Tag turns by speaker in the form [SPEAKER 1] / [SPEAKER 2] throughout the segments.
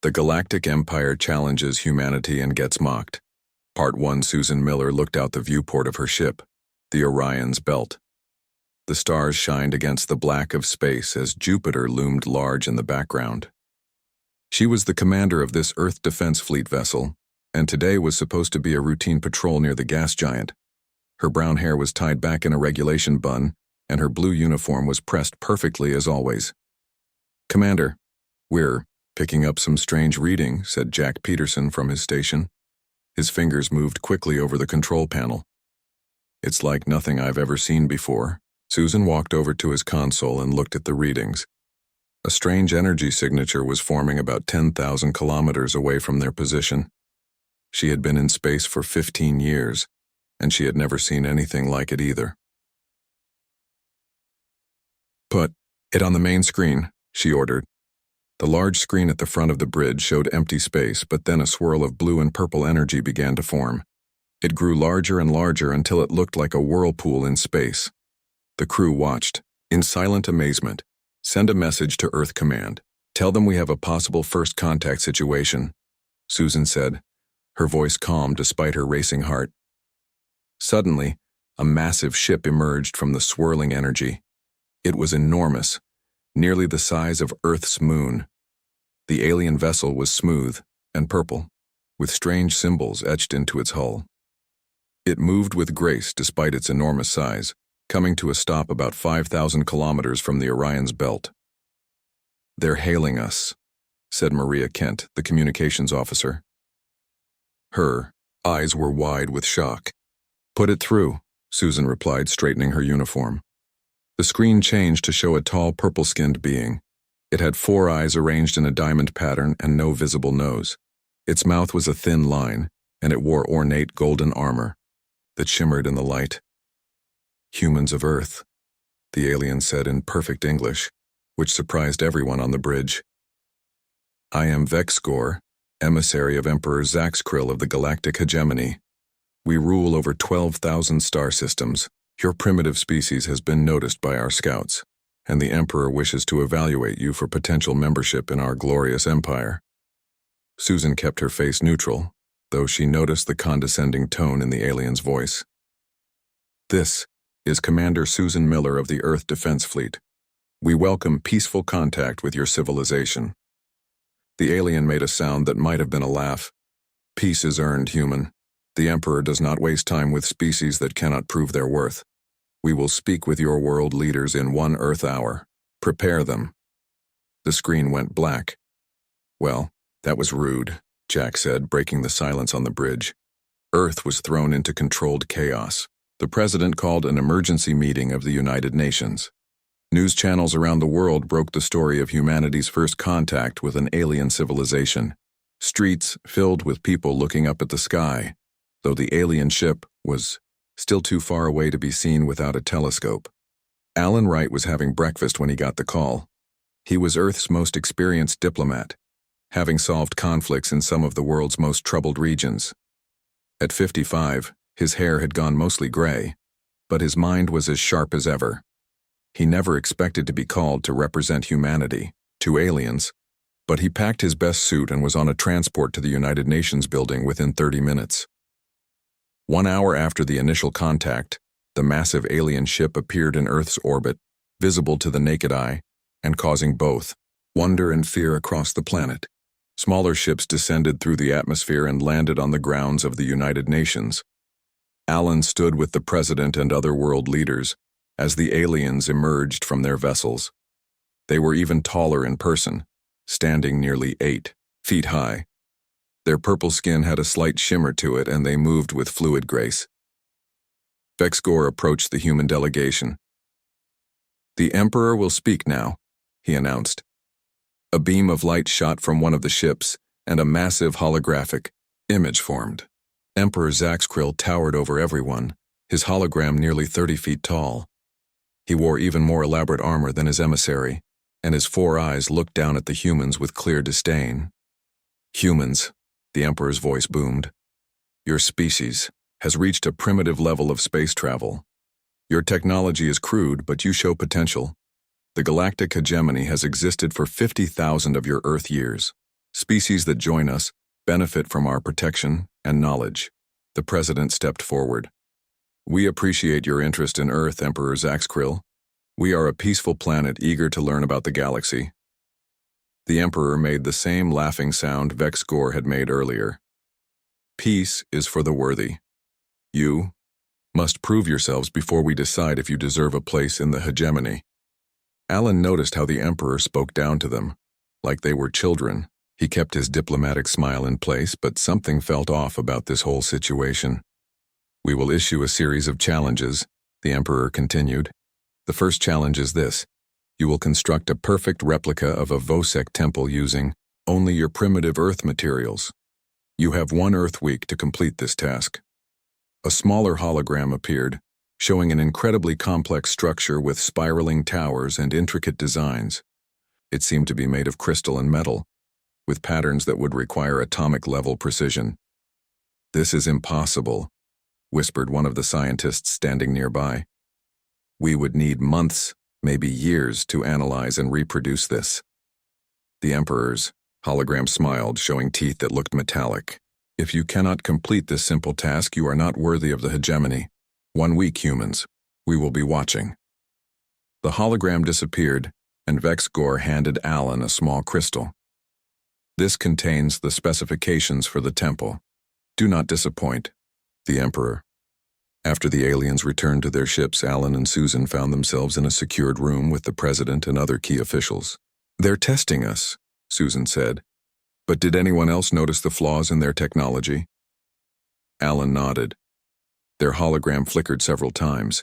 [SPEAKER 1] The Galactic Empire challenges humanity and gets mocked. Part 1. Susan Miller looked out the viewport of her ship, the Orion's Belt. The stars shined against the black of space as Jupiter loomed large in the background. She was the commander of this Earth Defense Fleet vessel, and today was supposed to be a routine patrol near the gas giant. Her brown hair was tied back in a regulation bun, and her blue uniform was pressed perfectly as always. "Commander, we're picking up some strange reading," said Jack Peterson from his station. His fingers moved quickly over the control panel. "It's like nothing I've ever seen before." Susan walked over to his console and looked at the readings. A strange energy signature was forming about 10,000 kilometers away from their position. She had been in space for 15 years, and she had never seen anything like it either. "Put it on the main screen," she ordered. The large screen at the front of the bridge showed empty space, but then a swirl of blue and purple energy began to form. It grew larger and larger until it looked like a whirlpool in space. The crew watched, in silent amazement. "Send a message to Earth Command. Tell them we have a possible first contact situation," Susan said, her voice calm despite her racing heart. Suddenly, a massive ship emerged from the swirling energy. It was enormous, nearly the size of Earth's moon. The alien vessel was smooth and purple, with strange symbols etched into its hull. It moved with grace despite its enormous size, coming to a stop about 5,000 kilometers from the Orion's belt. "They're hailing us," said Maria Kent, the communications officer. Her eyes were wide with shock. "Put it through," Susan replied, straightening her uniform. The screen changed to show a tall, purple-skinned being. It had 4 eyes arranged in a diamond pattern and no visible nose. Its mouth was a thin line, and it wore ornate golden armor that shimmered in the light. "Humans of Earth," the alien said in perfect English, which surprised everyone on the bridge. "I am Vexgor, emissary of Emperor Zaxkrill of the Galactic Hegemony. We rule over 12,000 star systems. Your primitive species has been noticed by our scouts, and the Emperor wishes to evaluate you for potential membership in our glorious empire." Susan kept her face neutral, though she noticed the condescending tone in the alien's voice. "This is Commander Susan Miller of the Earth Defense Fleet. We welcome peaceful contact with your civilization." The alien made a sound that might have been a laugh. "Peace is earned, human. The Emperor does not waste time with species that cannot prove their worth. We will speak with your world leaders in 1 Earth hour. Prepare them." The screen went black. "Well, that was rude," Jack said, breaking the silence on the bridge. Earth was thrown into controlled chaos. The president called an emergency meeting of the United Nations. News channels around the world broke the story of humanity's first contact with an alien civilization. Streets filled with people looking up at the sky, though the alien ship was still too far away to be seen without a telescope. Alan Wright was having breakfast when he got the call. He was Earth's most experienced diplomat, having solved conflicts in some of the world's most troubled regions. At 55, his hair had gone mostly gray, but his mind was as sharp as ever. He never expected to be called to represent humanity to aliens, but he packed his best suit and was on a transport to the United Nations building within 30 minutes. 1 hour after the initial contact, the massive alien ship appeared in Earth's orbit, visible to the naked eye, and causing both wonder and fear across the planet. Smaller ships descended through the atmosphere and landed on the grounds of the United Nations. Alan stood with the president and other world leaders as the aliens emerged from their vessels. They were even taller in person, standing nearly 8 feet high. Their purple skin had a slight shimmer to it, and they moved with fluid grace. Vexgor approached the human delegation. "The Emperor will speak now," he announced. A beam of light shot from one of the ships, and a massive holographic image formed. Emperor Zaxkrill towered over everyone, his hologram nearly 30 feet tall. He wore even more elaborate armor than his emissary, and his 4 eyes looked down at the humans with clear disdain. "Humans," the Emperor's voice boomed, "your species has reached a primitive level of space travel. Your technology is crude, but you show potential. The Galactic Hegemony has existed for 50,000 of your Earth years. Species that join us benefit from our protection and knowledge. The president stepped forward. We appreciate your interest in Earth, Emperor Zaxkrill. We are a peaceful planet eager to learn about the galaxy. The Emperor made the same laughing sound Vex Gore had made earlier. Peace is for the worthy. You must prove yourselves before we decide if you deserve a place in the hegemony. Alan noticed how the Emperor spoke down to them, like they were children. He kept his diplomatic smile in place, but something felt off about this whole situation. We will issue a series of challenges, the Emperor continued. The first challenge is this. You will construct a perfect replica of a Vosek temple using only your primitive Earth materials. You have 1 Earth week to complete this task. A smaller hologram appeared, showing an incredibly complex structure with spiraling towers and intricate designs. It seemed to be made of crystal and metal, with patterns that would require atomic-level precision. This is impossible, whispered one of the scientists standing nearby. We would need months, maybe years, to analyze and reproduce this. The Emperor's hologram smiled, showing teeth that looked metallic. If you cannot complete this simple task, you are not worthy of the hegemony. 1 week, humans. We will be watching. The hologram disappeared, and Vex Gore handed Alan a small crystal. This contains the specifications for the temple. Do not disappoint. The Emperor. After the aliens returned to their ships, Alan and Susan found themselves in a secured room with the president and other key officials. They're testing us, Susan said. But did anyone else notice the flaws in their technology? Alan nodded. Their hologram flickered several times.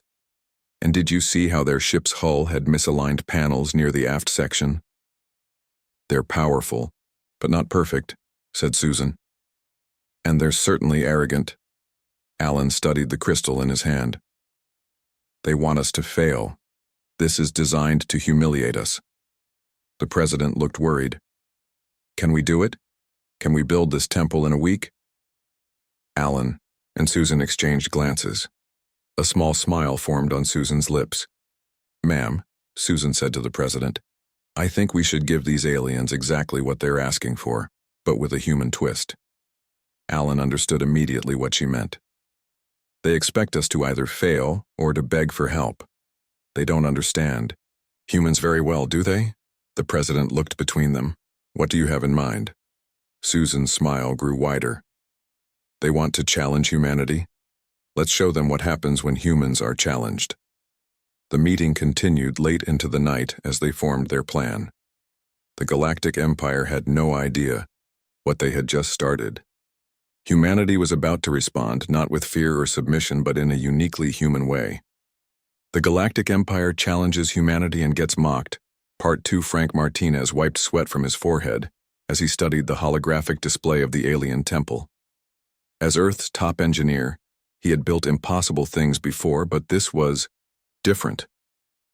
[SPEAKER 1] And did you see how their ship's hull had misaligned panels near the aft section? They're powerful, but not perfect, said Susan. And they're certainly arrogant. Alan studied the crystal in his hand. They want us to fail. This is designed to humiliate us. The president looked worried. Can we do it? Can we build this temple in a week? Alan and Susan exchanged glances. A small smile formed on Susan's lips. Ma'am, Susan said to the president, I think we should give these aliens exactly what they're asking for, but with a human twist. Alan understood immediately what she meant. They expect us to either fail or to beg for help. They don't understand humans very well, do they? The president looked between them. What do you have in mind? Susan's smile grew wider. They want to challenge humanity? Let's show them what happens when humans are challenged. The meeting continued late into the night as they formed their plan. The Galactic Empire had no idea what they had just started. Humanity was about to respond, not with fear or submission, but in a uniquely human way. The Galactic Empire challenges humanity and gets mocked. Part 2. Frank Martinez wiped sweat from his forehead as he studied the holographic display of the alien temple. As Earth's top engineer, he had built impossible things before, but this was different.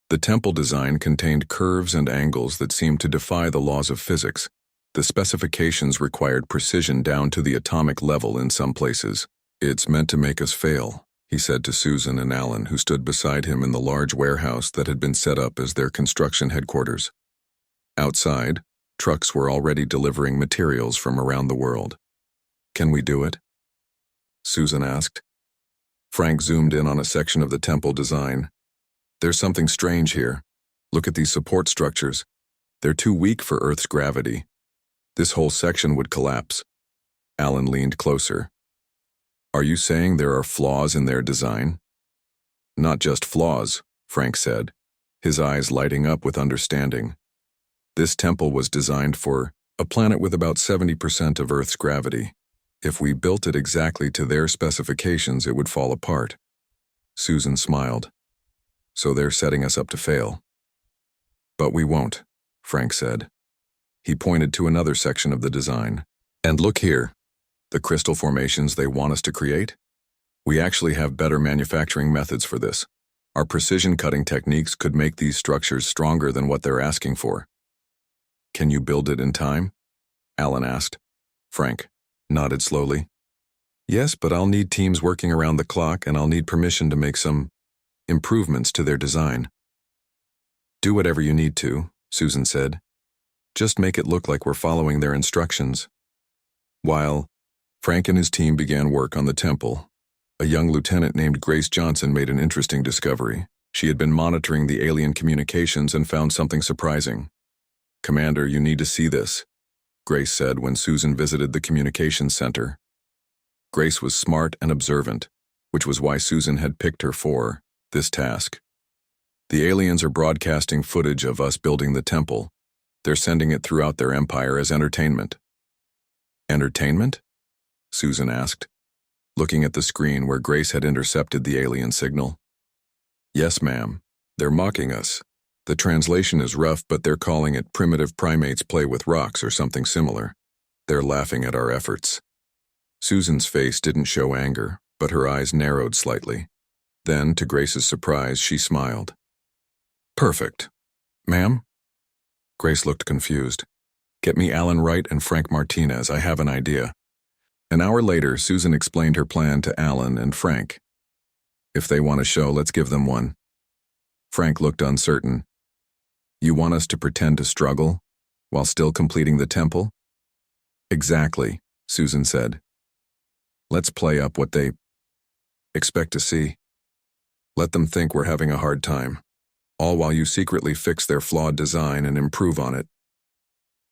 [SPEAKER 1] The temple design contained curves and angles that seemed to defy the laws of physics. The specifications required precision down to the atomic level in some places. It's meant to make us fail, he said to Susan and Alan, who stood beside him in the large warehouse that had been set up as their construction headquarters. Outside, trucks were already delivering materials from around the world. Can we do it? Susan asked. Frank zoomed in on a section of the temple design. There's something strange here. Look at these support structures. They're too weak for Earth's gravity. This whole section would collapse. Alan leaned closer. Are you saying there are flaws in their design? Not just flaws, Frank said, his eyes lighting up with understanding. This temple was designed for a planet with about 70% of Earth's gravity. If we built it exactly to their specifications, it would fall apart. Susan smiled. So they're setting us up to fail. But we won't, Frank said. He pointed to another section of the design. And look here, the crystal formations they want us to create? We actually have better manufacturing methods for this. Our precision cutting techniques could make these structures stronger than what they're asking for. Can you build it in time? Alan asked. Frank nodded slowly. Yes, but I'll need teams working around the clock, and I'll need permission to make some improvements to their design. Do whatever you need to, Susan said. Just make it look like we're following their instructions. While Frank and his team began work on the temple, a young lieutenant named Grace Johnson made an interesting discovery. She had been monitoring the alien communications and found something surprising. "Commander, you need to see this," Grace said when Susan visited the communications center. Grace was smart and observant, which was why Susan had picked her for this task. "The aliens are broadcasting footage of us building the temple. They're sending it throughout their empire as entertainment." "Entertainment?" Susan asked, looking at the screen where Grace had intercepted the alien signal. "Yes, ma'am. They're mocking us. The translation is rough, but they're calling it primitive primates play with rocks or something similar. They're laughing at our efforts." Susan's face didn't show anger, but her eyes narrowed slightly. Then, to Grace's surprise, she smiled. "Perfect. Ma'am?" Grace looked confused. "Get me Alan Wright and Frank Martinez. I have an idea." An hour later, Susan explained her plan to Alan and Frank. "If they want a show, let's give them one." Frank looked uncertain. "You want us to pretend to struggle while still completing the temple?" "Exactly," Susan said. "Let's play up what they expect to see. Let them think we're having a hard time, all while you secretly fix their flawed design and improve on it."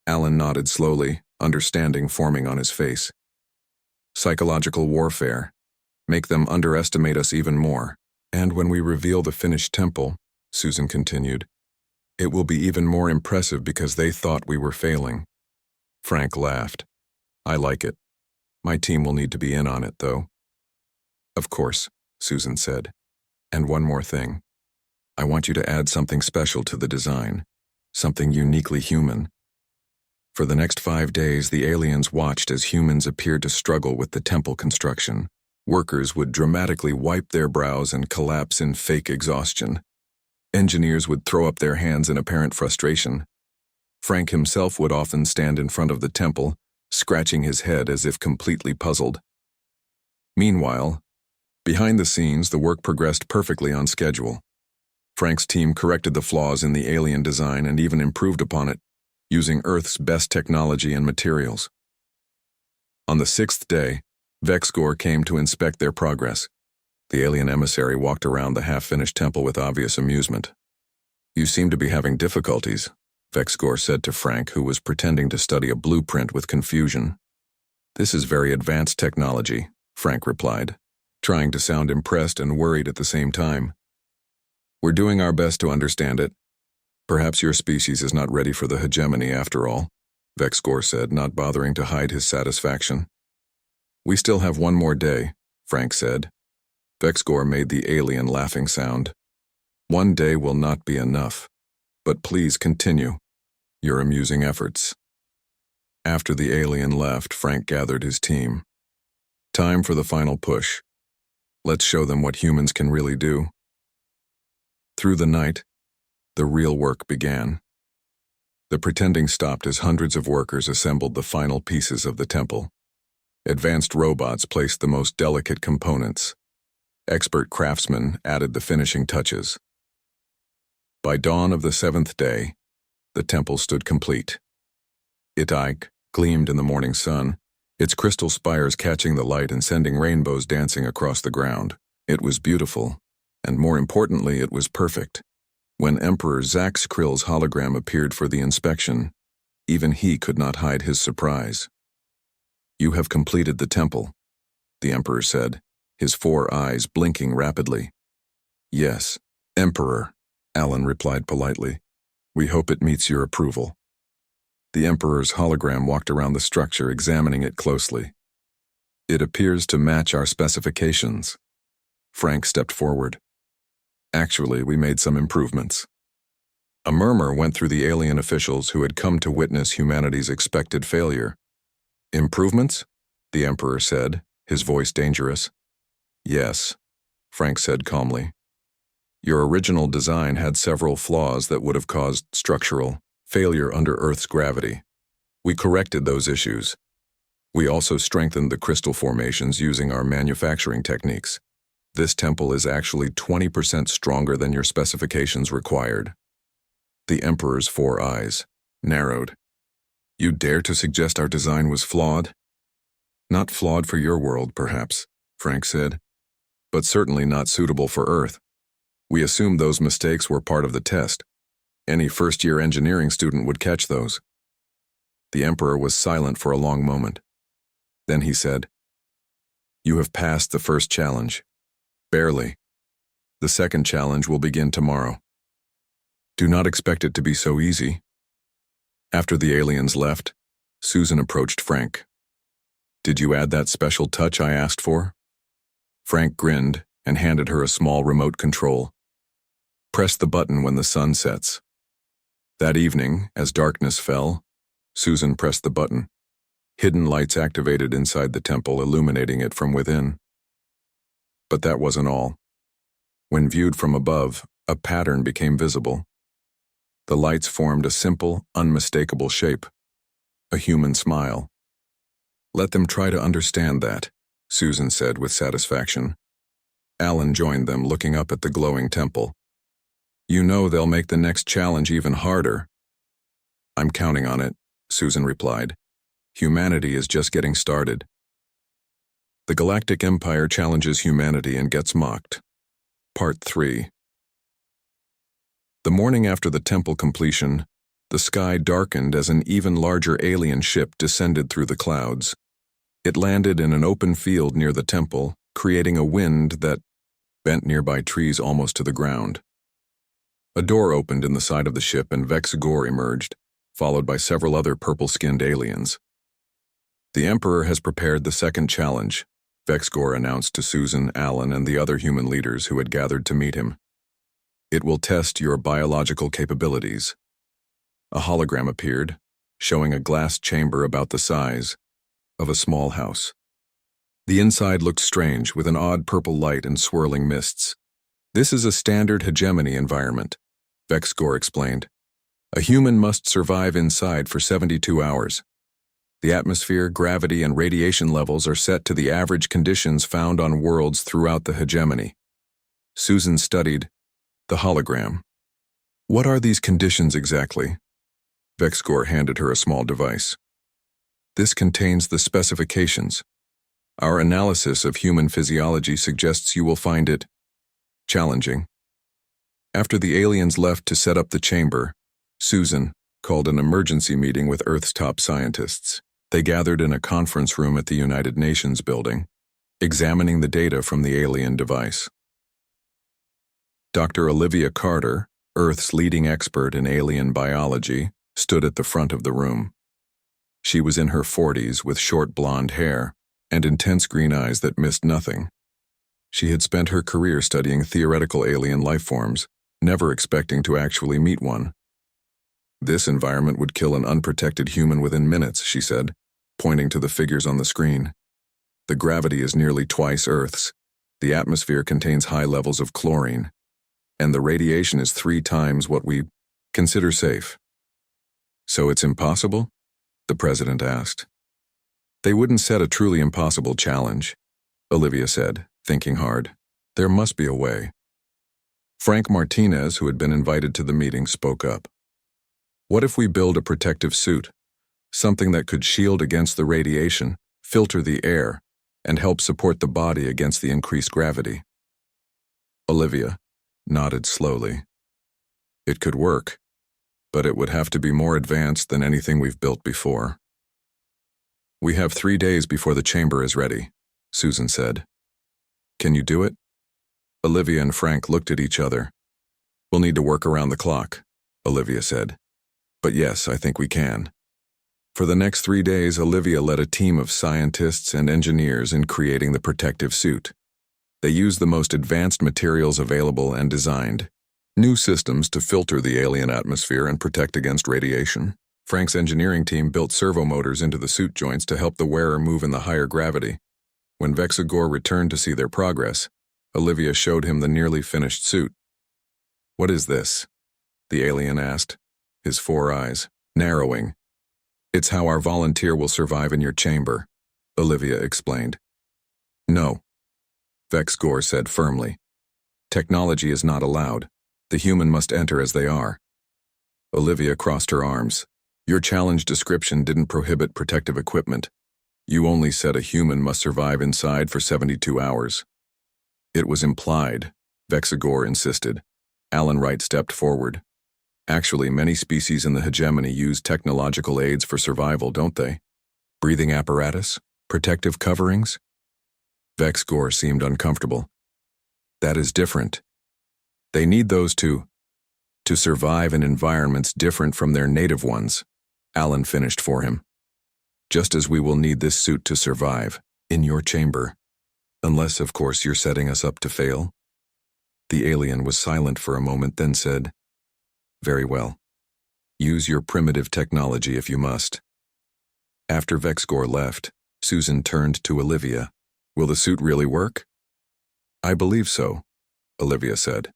[SPEAKER 1] Alan nodded slowly, understanding forming on his face. "Psychological warfare. Make them underestimate us even more. And when we reveal the finished temple," Susan continued, "it will be even more impressive because they thought we were failing." Frank laughed. "I like it. My team will need to be in on it, though." "Of course," Susan said. "And one more thing. I want you to add something special to the design, something uniquely human." For the next 5 days, the aliens watched as humans appeared to struggle with the temple construction. Workers would dramatically wipe their brows and collapse in fake exhaustion. Engineers would throw up their hands in apparent frustration. Frank himself would often stand in front of the temple, scratching his head as if completely puzzled. Meanwhile, behind the scenes, the work progressed perfectly on schedule. Frank's team corrected the flaws in the alien design and even improved upon it, using Earth's best technology and materials. On the 6th day, Vexgor came to inspect their progress. The alien emissary walked around the half-finished temple with obvious amusement. "You seem to be having difficulties," Vexgor said to Frank, who was pretending to study a blueprint with confusion. "This is very advanced technology," Frank replied, trying to sound impressed and worried at the same time. "We're doing our best to understand it. Perhaps your species is not ready for the hegemony after all," Vexgor said, not bothering to hide his satisfaction. "We still have one more day," Frank said. Vexgor made the alien laughing sound. "One day will not be enough, but please continue your amusing efforts." After the alien left, Frank gathered his team. "Time for the final push. Let's show them what humans can really do." Through the night, the real work began. The pretending stopped as hundreds of workers assembled the final pieces of the temple. Advanced robots placed the most delicate components. Expert craftsmen added the finishing touches. By dawn of the 7th day, the temple stood complete. It gleamed in the morning sun, its crystal spires catching the light and sending rainbows dancing across the ground. It was beautiful, and more importantly, it was perfect. When Emperor Zax Krill's hologram appeared for the inspection, even he could not hide his surprise. "You have completed the temple," the Emperor said, his 4 eyes blinking rapidly. "Yes, Emperor," Alan replied politely. "We hope it meets your approval." The Emperor's hologram walked around the structure, examining it closely. "It appears to match our specifications." Frank stepped forward. "Actually, we made some improvements." A murmur went through the alien officials who had come to witness humanity's expected failure. "Improvements?" the Emperor said, his voice dangerous. "Yes," Frank said calmly. "Your original design had several flaws that would have caused structural failure under Earth's gravity. We corrected those issues. We also strengthened the crystal formations using our manufacturing techniques. This temple is actually 20% stronger than your specifications required." The Emperor's 4 eyes narrowed. You dare to suggest our design was flawed? Not flawed for your world, perhaps, Frank said, but certainly not suitable for Earth. We assumed those mistakes were part of the test. Any first-year engineering student would catch those. The Emperor was silent for a long moment. Then he said, "You have passed the first challenge. Barely. The second challenge will begin tomorrow. Do not expect it to be so easy." After the aliens left, Susan approached Frank. "Did you add that special touch I asked for?" Frank grinned and handed her a small remote control. "Press the button when the sun sets." That evening, as darkness fell, Susan pressed the button. Hidden lights activated inside the temple, illuminating it from within. But that wasn't all. When viewed from above, a pattern became visible. The lights formed a simple, unmistakable shape. A human smile. "Let them try to understand that," Susan said with satisfaction. Alan joined them, looking up at the glowing temple. "You know they'll make the next challenge even harder." "I'm counting on it," Susan replied. "Humanity is just getting started." The Galactic Empire challenges humanity and gets mocked. Part 3. The morning after the temple completion, the sky darkened as an even larger alien ship descended through the clouds. It landed in an open field near the temple, creating a wind that bent nearby trees almost to the ground. A door opened in the side of the ship and Vex Gore emerged, followed by several other purple-skinned aliens. "The Emperor has prepared the second challenge," Vex Gore announced to Susan, Alan, and the other human leaders who had gathered to meet him. "It will test your biological capabilities." A hologram appeared, showing a glass chamber about the size of a small house. The inside looked strange, with an odd purple light and swirling mists. "This is a standard hegemony environment," Vex Gore explained. "A human must survive inside for 72 hours. The atmosphere, gravity, and radiation levels are set to the average conditions found on worlds throughout the hegemony." Susan studied the hologram. "What are these conditions exactly?" Vex Gore handed her a small device. "This contains the specifications. Our analysis of human physiology suggests you will find it challenging." After the aliens left to set up the chamber, Susan called an emergency meeting with Earth's top scientists. They gathered in a conference room at the United Nations building, examining the data from the alien device. Dr. Olivia Carter, Earth's leading expert in alien biology, stood at the front of the room. She was in her 40s with short blonde hair and intense green eyes that missed nothing. She had spent her career studying theoretical alien life forms, never expecting to actually meet one. "This environment would kill an unprotected human within minutes," she said, pointing to the figures on the screen. "The gravity is nearly twice Earth's. The atmosphere contains high levels of chlorine, and the radiation is 3 times what we consider safe." "So it's impossible?" the president asked. "They wouldn't set a truly impossible challenge," Olivia said, thinking hard. "There must be a way." Frank Martinez, who had been invited to the meeting, spoke up. "What if we build a protective suit? Something that could shield against the radiation, filter the air, and help support the body against the increased gravity?" Olivia nodded slowly. "It could work, but it would have to be more advanced than anything we've built before." "We have 3 days before the chamber is ready," Susan said. "Can you do it?" Olivia and Frank looked at each other. "We'll need to work around the clock," Olivia said. "But yes, I think we can." For the next 3 days, Olivia led a team of scientists and engineers in creating the protective suit. They used the most advanced materials available and designed new systems to filter the alien atmosphere and protect against radiation. Frank's engineering team built servo motors into the suit joints to help the wearer move in the higher gravity. When Vex Gore returned to see their progress, Olivia showed him the nearly finished suit. "What is this?" the alien asked, his 4 eyes narrowing. "It's how our volunteer will survive in your chamber," Olivia explained. "No," Vex Gore said firmly. "Technology is not allowed. The human must enter as they are." Olivia crossed her arms. Your challenge description didn't prohibit protective equipment. You only said a human must survive inside for 72 hours. It was implied, Vexigor insisted. Alan Wright stepped forward. Actually, many species in the hegemony use technological aids for survival, don't they? Breathing apparatus? Protective coverings? Vexigor seemed uncomfortable. That is different. They need those to survive in environments different from their native ones, Alan finished for him. Just as we will need this suit to survive, in your chamber. Unless, of course, you're setting us up to fail. The alien was silent for a moment, then said, Very well. Use your primitive technology if you must. After Vexigor left, Susan turned to Olivia. Will the suit really work? I believe so, Olivia said.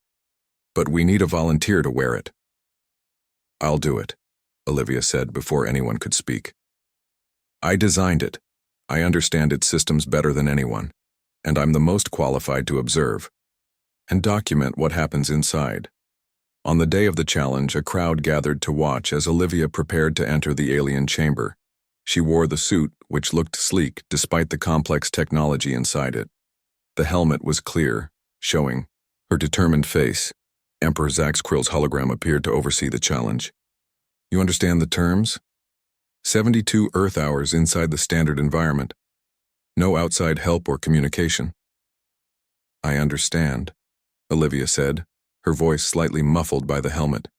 [SPEAKER 1] But we need a volunteer to wear it. I'll do it, Olivia said before anyone could speak. I designed it. I understand its systems better than anyone, and I'm the most qualified to observe and document what happens inside. On the day of the challenge, a crowd gathered to watch as Olivia prepared to enter the alien chamber. She wore the suit, which looked sleek despite the complex technology inside it. The helmet was clear, showing her determined face. Emperor Zaxkrill's hologram appeared to oversee the challenge. You understand the terms? 72 Earth hours inside the standard environment. No outside help or communication. I understand, Olivia said, her voice slightly muffled by the helmet.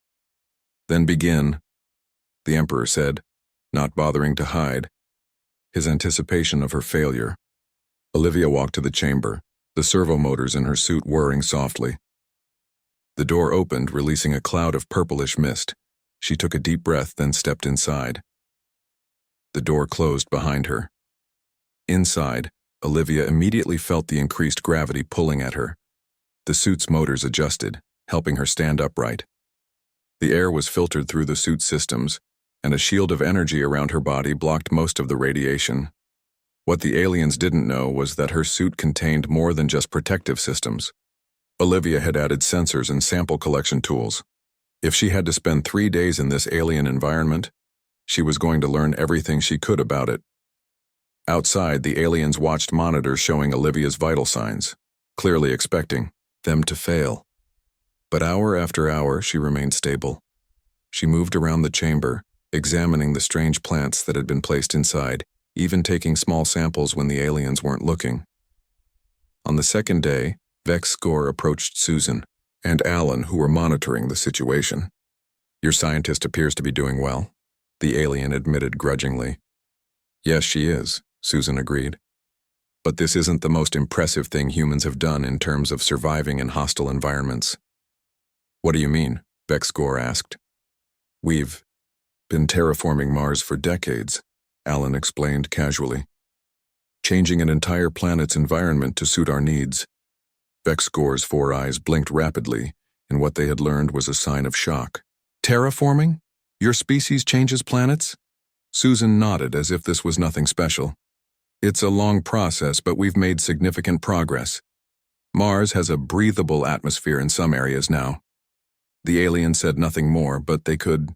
[SPEAKER 1] Then begin, the Emperor said, not bothering to hide his anticipation of her failure. Olivia walked to the chamber, the servo motors in her suit whirring softly. The door opened, releasing a cloud of purplish mist. She took a deep breath, then stepped inside. The door closed behind her. Inside, Olivia immediately felt the increased gravity pulling at her. The suit's motors adjusted, helping her stand upright. The air was filtered through the suit's systems, and a shield of energy around her body blocked most of the radiation. What the aliens didn't know was that her suit contained more than just protective systems. Olivia had added sensors and sample collection tools. If she had to spend 3 days in this alien environment, she was going to learn everything she could about it. Outside, the aliens watched monitors showing Olivia's vital signs, clearly expecting them to fail. But hour after hour, she remained stable. She moved around the chamber, examining the strange plants that had been placed inside, even taking small samples when the aliens weren't looking. On the second day, Vexigor approached Susan and Alan, who were monitoring the situation. Your scientist appears to be doing well, the alien admitted grudgingly. Yes, she is, Susan agreed. But this isn't the most impressive thing humans have done in terms of surviving in hostile environments. What do you mean? Vexigor asked. We've been terraforming Mars for decades, Alan explained casually. Changing an entire planet's environment to suit our needs. Vexigor's 4 eyes blinked rapidly, and what they had learned was a sign of shock. Terraforming? Your species changes planets? Susan nodded as if this was nothing special. It's a long process, but we've made significant progress. Mars has a breathable atmosphere in some areas now. The alien said nothing more, but they could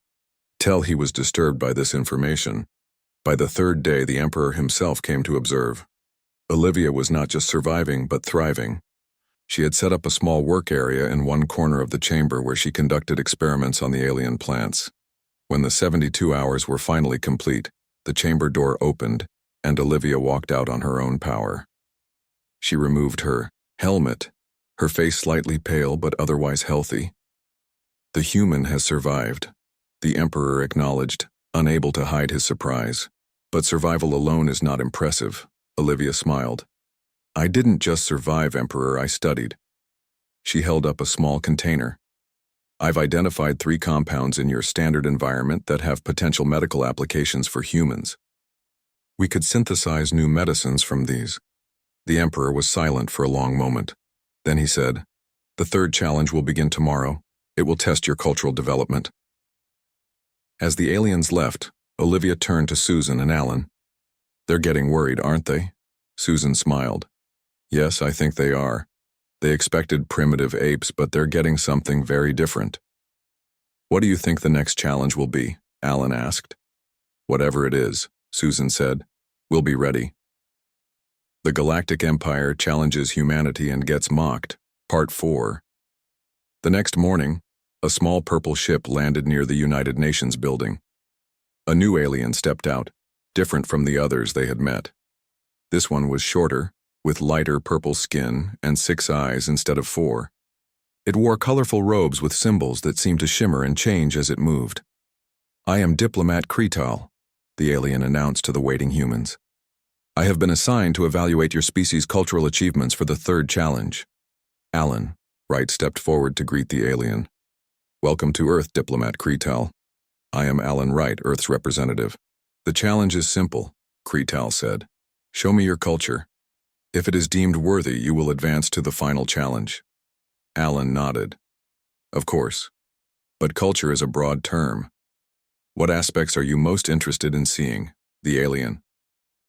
[SPEAKER 1] tell he was disturbed by this information. By the 3rd day, the Emperor himself came to observe. Olivia was not just surviving, but thriving. She had set up a small work area in one corner of the chamber where she conducted experiments on the alien plants. When the 72 hours were finally complete, the chamber door opened, and Olivia walked out on her own power. She removed her helmet, her face slightly pale but otherwise healthy. The human has survived, the Emperor acknowledged, unable to hide his surprise. But survival alone is not impressive, Olivia smiled. I didn't just survive, Emperor, I studied. She held up a small container. I've identified 3 compounds in your standard environment that have potential medical applications for humans. We could synthesize new medicines from these. The Emperor was silent for a long moment. Then he said, The 3rd challenge will begin tomorrow. It will test your cultural development. As the aliens left, Olivia turned to Susan and Alan. They're getting worried, aren't they? Susan smiled. Yes, I think they are. They expected primitive apes, but they're getting something very different. What do you think the next challenge will be? Alan asked. Whatever it is, Susan said, we'll be ready. The Galactic Empire challenges humanity and gets mocked, Part 4. The next morning, a small purple ship landed near the United Nations building. A new alien stepped out, different from the others they had met. This one was shorter, with lighter purple skin and 6 eyes instead of 4. It wore colorful robes with symbols that seemed to shimmer and change as it moved. I am Diplomat Kretal, the alien announced to the waiting humans. I have been assigned to evaluate your species' cultural achievements for the 3rd challenge. Alan, Wright stepped forward to greet the alien. Welcome to Earth, Diplomat Kretal. I am Alan Wright, Earth's representative. The challenge is simple, Kretal said. Show me your culture. If it is deemed worthy, you will advance to the final challenge. Alan nodded. Of course. But culture is a broad term. What aspects are you most interested in seeing? The alien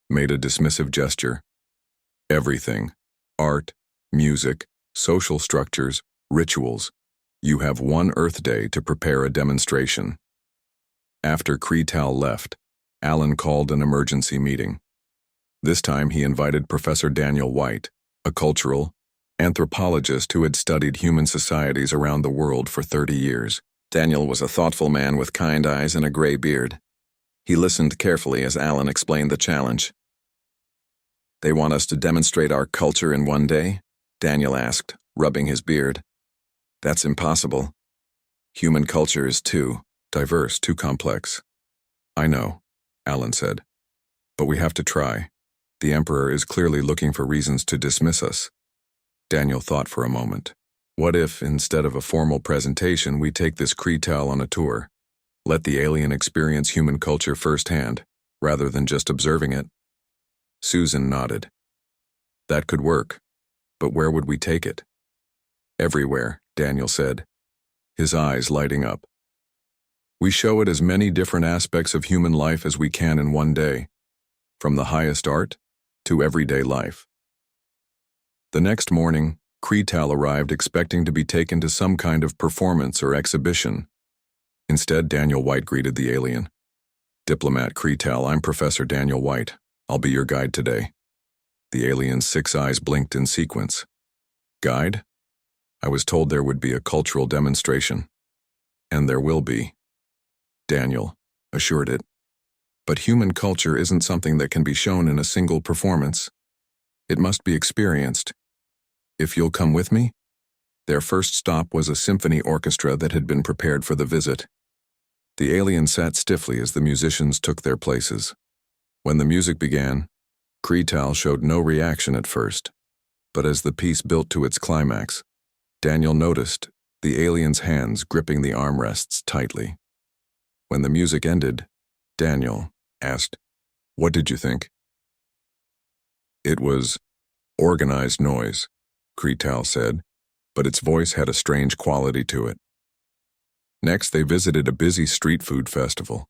[SPEAKER 1] made a dismissive gesture. Everything. Art, music, social structures, rituals. You have one Earth Day to prepare a demonstration. After Kretal left, Alan called an emergency meeting. This time he invited Professor Daniel White, a cultural anthropologist who had studied human societies around the world for 30 years. Daniel was a thoughtful man with kind eyes and a gray beard. He listened carefully as Alan explained the challenge. They want us to demonstrate our culture in one day? Daniel asked, rubbing his beard. That's impossible. Human culture is too diverse, too complex. I know, Alan said. But we have to try. The Emperor is clearly looking for reasons to dismiss us. Daniel thought for a moment. What if, instead of a formal presentation, we take this Kretal on a tour? Let the alien experience human culture firsthand, rather than just observing it? Susan nodded. That could work. But where would we take it? Everywhere, Daniel said, his eyes lighting up. We show it as many different aspects of human life as we can in one day, from the highest art to everyday life. The next morning, Kretal arrived expecting to be taken to some kind of performance or exhibition. Instead, Daniel White greeted the alien. Diplomat Kretal, I'm Professor Daniel White. I'll be your guide today. The alien's 6 eyes blinked in sequence. Guide? I was told there would be a cultural demonstration. And there will be. Daniel assured it. But human culture isn't something that can be shown in a single performance. It must be experienced. If you'll come with me? Their first stop was a symphony orchestra that had been prepared for the visit. The alien sat stiffly as the musicians took their places. When the music began, Kretal showed no reaction at first, but as the piece built to its climax, Daniel noticed the alien's hands gripping the armrests tightly. When the music ended, Daniel asked, "What did you think?" It was organized noise, Kretal said, but its voice had a strange quality to it. Next, they visited a busy street food festival.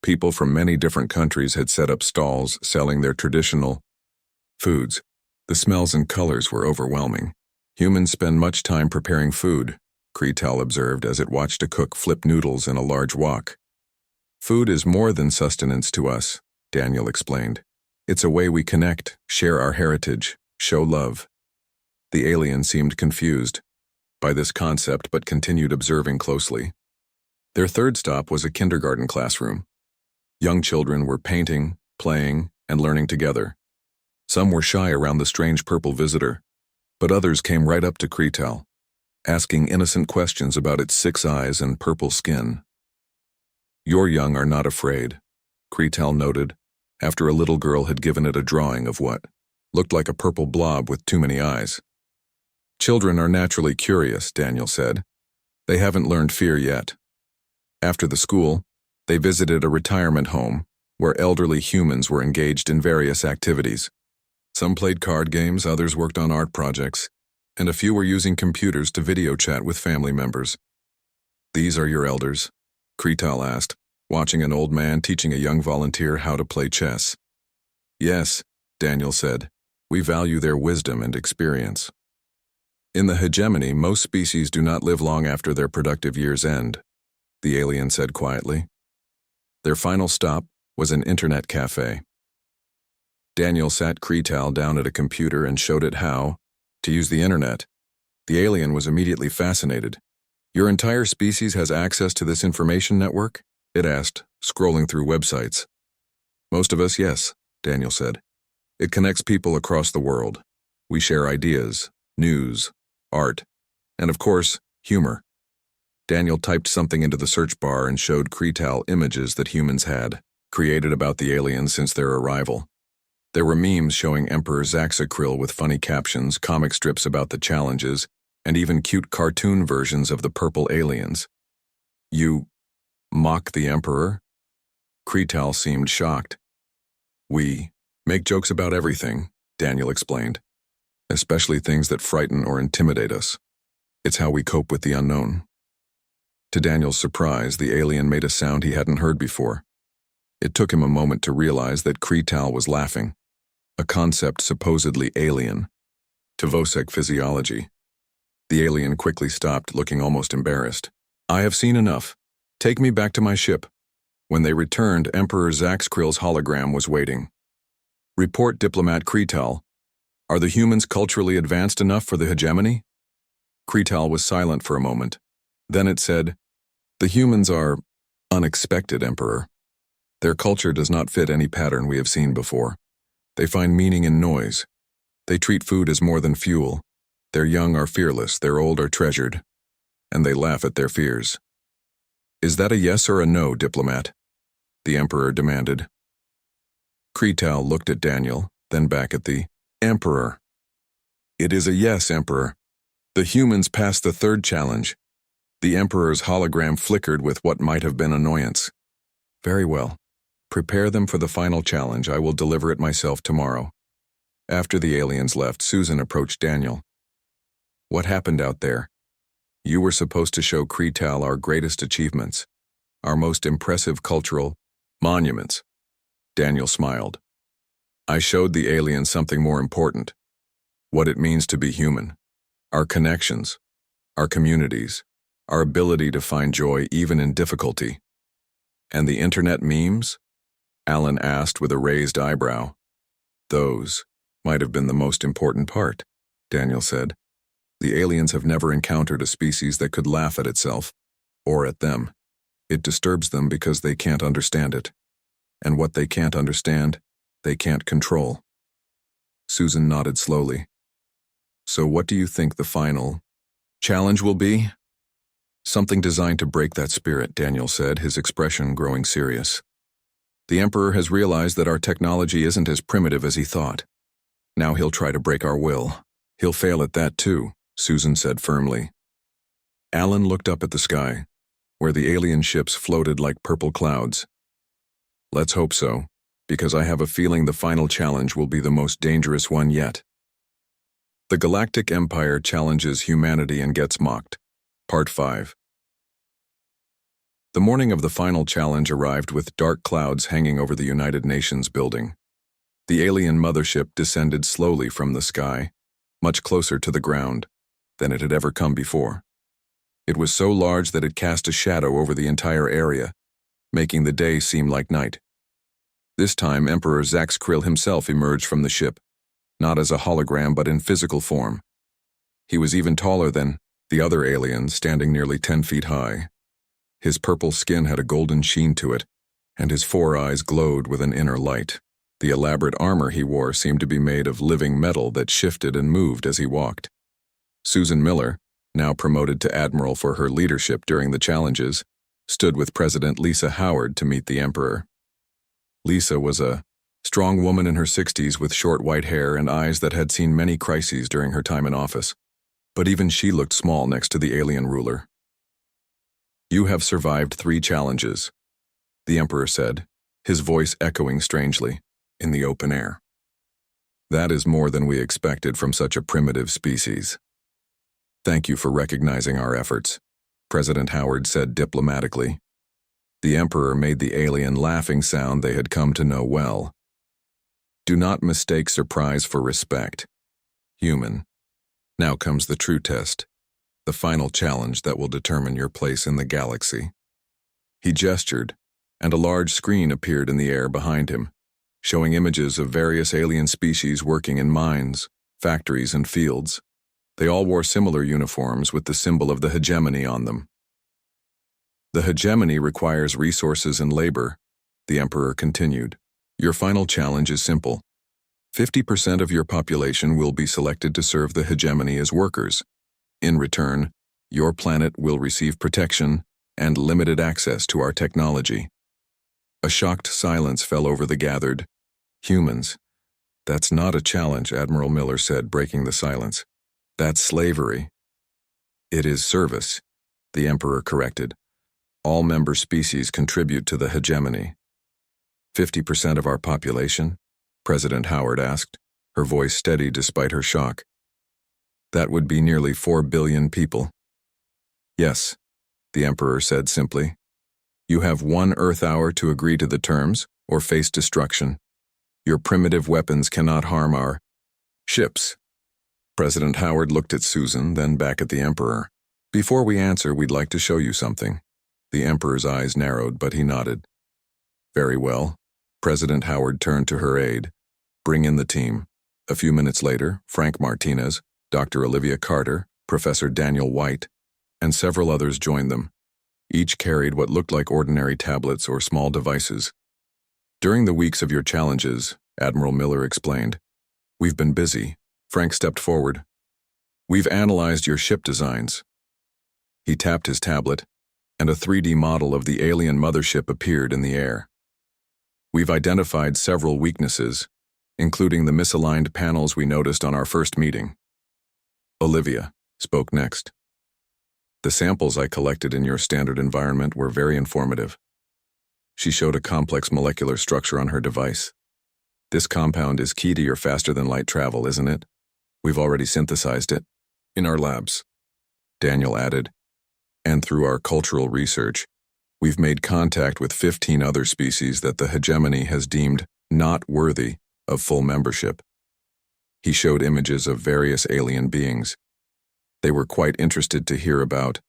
[SPEAKER 1] People from many different countries had set up stalls selling their traditional foods. The smells and colors were overwhelming. Humans spend much time preparing food, Kretal observed as it watched a cook flip noodles in a large wok. Food is more than sustenance to us, Daniel explained. It's a way we connect, share our heritage, show love. The alien seemed confused by this concept but continued observing closely. Their third stop was a kindergarten classroom. Young children were painting, playing, and learning together. Some were shy around the strange purple visitor, but others came right up to Kretal, asking innocent questions about its 6 eyes and purple skin. Your young are not afraid, Kretal noted, after a little girl had given it a drawing of what looked like a purple blob with too many eyes. Children are naturally curious, Daniel said. They haven't learned fear yet. After the school, they visited a retirement home where elderly humans were engaged in various activities. Some played card games, others worked on art projects, and a few were using computers to video chat with family members. These are your elders, Kretal asked, watching an old man teaching a young volunteer how to play chess. Yes, Daniel said. We value their wisdom and experience. In the hegemony, most species do not live long after their productive years end, the alien said quietly. Their final stop, was an internet cafe. Daniel sat Kretal down at a computer and showed it how to use the internet. The alien was immediately fascinated. "Your entire species has access to this information network?" it asked, scrolling through websites. "Most of us, yes," Daniel said. "It connects people across the world. We share ideas, news, art, and of course, humor." Daniel typed something into the search bar and showed Kretal images that humans had created about the aliens since their arrival. There were memes showing Emperor Zaxakrill with funny captions, comic strips about the challenges, and even cute cartoon versions of the purple aliens. "You mock the Emperor?" Kretal seemed shocked. "We make jokes about everything," Daniel explained, "especially things that frighten or intimidate us. It's how we cope with the unknown." To Daniel's surprise, the alien made a sound he hadn't heard before. It took him a moment to realize that Kretal was laughing, a concept supposedly alien to Vosek physiology. The alien quickly stopped, looking almost embarrassed. "I have seen enough. Take me back to my ship." When they returned, Emperor Zaxkrill's hologram was waiting. "Report, Diplomat Kretal. Are the humans culturally advanced enough for the hegemony?" Kretal was silent for a moment. Then it said, "The humans are unexpected, Emperor. Their culture does not fit any pattern we have seen before. They find meaning in noise. They treat food as more than fuel. Their young are fearless, their old are treasured. And they laugh at their fears." "Is that a yes or a no, Diplomat?" the Emperor demanded. Kretal looked at Daniel, then back at the Emperor. "It is a yes, Emperor. The humans passed the third challenge." The Emperor's hologram flickered with what might have been annoyance. "Very well. Prepare them for the final challenge. I will deliver it myself tomorrow." After the aliens left, Susan approached Daniel. "What happened out there? You were supposed to show Kretal our greatest achievements, our most impressive cultural monuments." Daniel smiled. "I showed the aliens something more important. What it means to be human. Our connections, our communities, our ability to find joy even in difficulty." "And the internet memes?" Alan asked with a raised eyebrow. "Those might have been the most important part," Daniel said. "The aliens have never encountered a species that could laugh at itself, or at them. It disturbs them because they can't understand it. And what they can't understand, they can't control." Susan nodded slowly. "So what do you think the final challenge will be?" "Something designed to break that spirit," Daniel said, his expression growing serious. "The Emperor has realized that our technology isn't as primitive as he thought. Now he'll try to break our will. He'll fail at that too," Susan said firmly. Alan looked up at the sky, where the alien ships floated like purple clouds. "Let's hope so, because I have a feeling the final challenge will be the most dangerous one yet." The Galactic Empire challenges humanity and gets mocked. Part 5. The morning of the final challenge arrived with dark clouds hanging over the United Nations building. The alien mothership descended slowly from the sky, much closer to the ground than it had ever come before. It was so large that it cast a shadow over the entire area, making the day seem like night. This time, Emperor Zaxkrill himself emerged from the ship, not as a hologram but in physical form. He was even taller than the other aliens, standing nearly 10 feet high. His purple skin had a golden sheen to it, and his 4 eyes glowed with an inner light. The elaborate armor he wore seemed to be made of living metal that shifted and moved as he walked. Susan Miller, now promoted to admiral for her leadership during the challenges, stood with President Lisa Howard to meet the Emperor. Lisa was a strong woman in her 60s with short white hair and eyes that had seen many crises during her time in office. But even she looked small next to the alien ruler. "You have survived 3 challenges," the Emperor said, his voice echoing strangely in the open air. "That is more than we expected from such a primitive species. Thank you for recognizing our efforts," President Howard said diplomatically. The Emperor made the alien laughing sound they had come to know well. "Do not mistake surprise for respect. Human. Now comes the true test, the final challenge that will determine your place in the galaxy." He gestured, and a large screen appeared in the air behind him, showing images of various alien species working in mines, factories, and fields. They all wore similar uniforms with the symbol of the hegemony on them. The hegemony requires resources and labor, the Emperor continued. Your final challenge is simple. 50% of your population will be selected to serve the hegemony as workers. In return, your planet will receive protection and limited access to our technology. A shocked silence fell over the gathered humans. That's not a challenge, Admiral Miller said, breaking the silence. That's slavery. It is service, the Emperor corrected. All member species contribute to the hegemony. 50% of our population? President Howard asked, her voice steady despite her shock. That would be nearly 4 billion people. Yes, the Emperor said simply. You have 1 Earth hour to agree to the terms or face destruction. Your primitive weapons cannot harm our ships. President Howard looked at Susan, then back at the Emperor. Before we answer, we'd like to show you something. The Emperor's eyes narrowed, but he nodded. Very well. President Howard turned to her aide. Bring in the team. A few minutes later, Frank Martinez, Dr. Olivia Carter, Professor Daniel White, and several others joined them. Each carried what looked like ordinary tablets or small devices. During the weeks of your challenges, Admiral Miller explained, we've been busy. Frank stepped forward. We've analyzed your ship designs. He tapped his tablet, and a 3D model of the alien mothership appeared in the air. We've identified several weaknesses, including the misaligned panels we noticed on our first meeting. Olivia spoke next. The samples I collected in your standard environment were very informative. She showed a complex molecular structure on her device. This compound is key to your faster-than-light travel, isn't it? We've already synthesized it. In our labs, Daniel added. And through our cultural research, we've made contact with 15 other species that the hegemony has deemed not worthy of full membership. He showed images of various alien beings. They were quite interested to hear about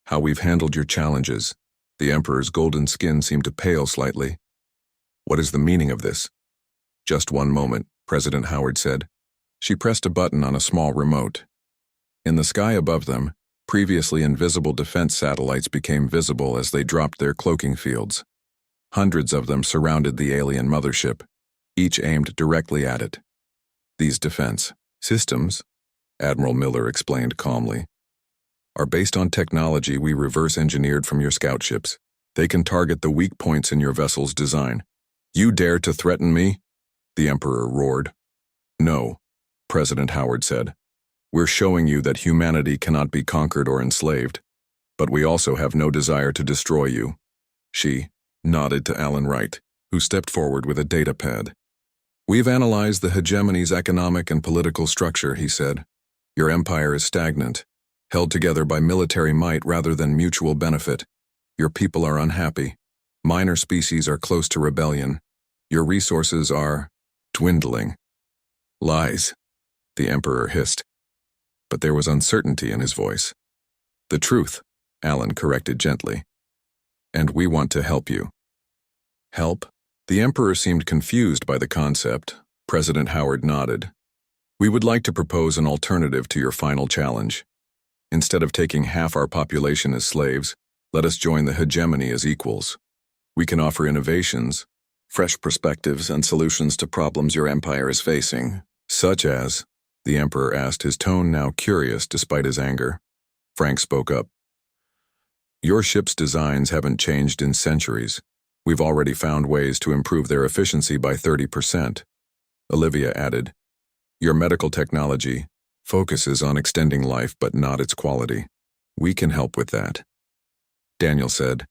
[SPEAKER 1] how we've handled your challenges. The Emperor's golden skin seemed to pale slightly. What is the meaning of this? Just one moment, President Howard said. She pressed a button on a small remote. In the sky above them, previously invisible defense satellites became visible as they dropped their cloaking fields. Hundreds of them surrounded the alien mothership, each aimed directly at it. These defense systems, Admiral Miller explained calmly, are based on technology we reverse-engineered from your scout ships. They can target the weak points in your vessel's design. You dare to threaten me? The Emperor roared. No, President Howard said. We're showing you that humanity cannot be conquered or enslaved, but we also have no desire to destroy you. She nodded to Alan Wright, who stepped forward with a data pad. We've analyzed the hegemony's economic and political structure, he said. Your empire is stagnant, held together by military might rather than mutual benefit. Your people are unhappy. Minor species are close to rebellion. Your resources are dwindling. Lies, the Emperor hissed. But there was uncertainty in his voice. The truth, Alan corrected gently. And we want to help you. Help? The Emperor seemed confused by the concept. President Howard nodded. We would like to propose an alternative to your final challenge. Instead of taking half our population as slaves, let us join the hegemony as equals. We can offer innovations, fresh perspectives, and solutions to problems your empire is facing, such as, the Emperor asked, his tone now curious despite his anger. Frank spoke up. Your ship's designs haven't changed in centuries. We've already found ways to improve their efficiency by 30%. Olivia added, your medical technology focuses on extending life but not its quality. We can help with that. Daniel said,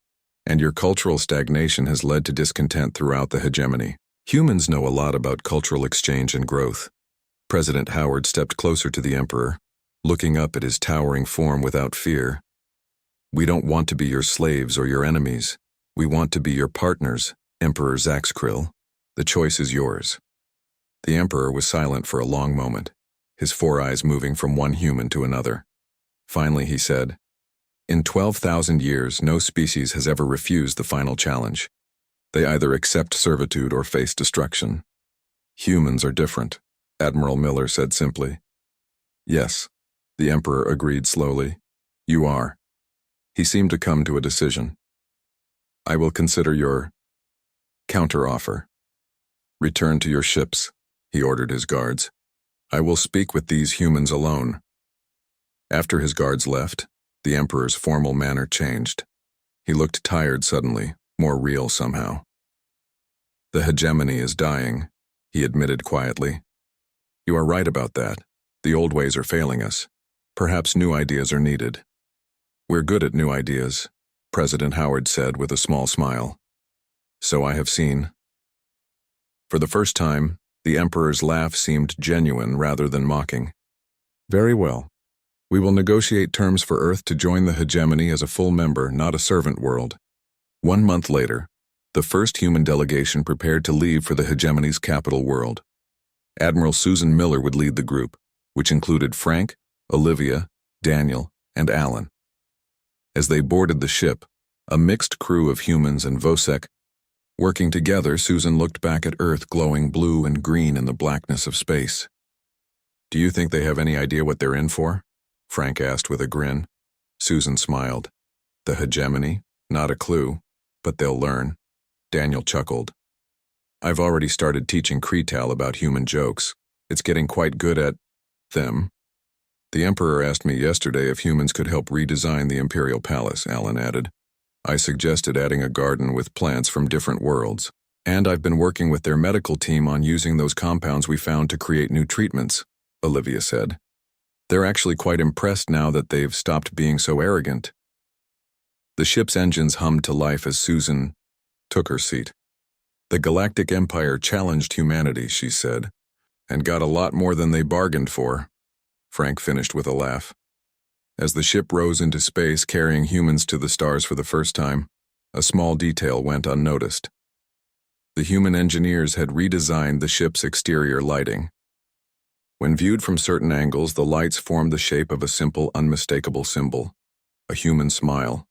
[SPEAKER 1] and your cultural stagnation has led to discontent throughout the hegemony. Humans know a lot about cultural exchange and growth. President Howard stepped closer to the Emperor, looking up at his towering form without fear. We don't want to be your slaves or your enemies. We want to be your partners, Emperor Zaxkrill. The choice is yours. The Emperor was silent for a long moment, his four eyes moving from one human to another. Finally he said, In 12,000 years, no species has ever refused the final challenge. They either accept servitude or face destruction. Humans are different, Admiral Miller said simply. Yes, the Emperor agreed slowly. You are. He seemed to come to a decision. I will consider your counteroffer. Return to your ships, he ordered his guards. I will speak with these humans alone. After his guards left, the Emperor's formal manner changed. He looked tired suddenly, more real somehow. The hegemony is dying, he admitted quietly. You are right about that. The old ways are failing us. Perhaps new ideas are needed. We're good at new ideas, President Howard said with a small smile. So I have seen. For the first time, the Emperor's laugh seemed genuine rather than mocking. Very well. We will negotiate terms for Earth to join the hegemony as a full member, not a servant world. 1 month later, the first human delegation prepared to leave for the hegemony's capital world. Admiral Susan Miller would lead the group, which included Frank, Olivia, Daniel, and Alan. As they boarded the ship, a mixed crew of humans and Vosek, working together, Susan looked back at Earth glowing blue and green in the blackness of space. Do you think they have any idea what they're in for? Frank asked with a grin. Susan smiled. The hegemony? Not a clue, but they'll learn. Daniel chuckled. I've already started teaching Cretal about human jokes. It's getting quite good at them. The Emperor asked me yesterday if humans could help redesign the Imperial Palace, Alan added. I suggested adding a garden with plants from different worlds. And I've been working with their medical team on using those compounds we found to create new treatments, Olivia said. They're actually quite impressed now that they've stopped being so arrogant. The ship's engines hummed to life as Susan took her seat. The Galactic Empire challenged humanity, she said, and got a lot more than they bargained for. Frank finished with a laugh. As the ship rose into space carrying humans to the stars for the first time, a small detail went unnoticed. The human engineers had redesigned the ship's exterior lighting. When viewed from certain angles, the lights formed the shape of a simple, unmistakable symbol, a human smile.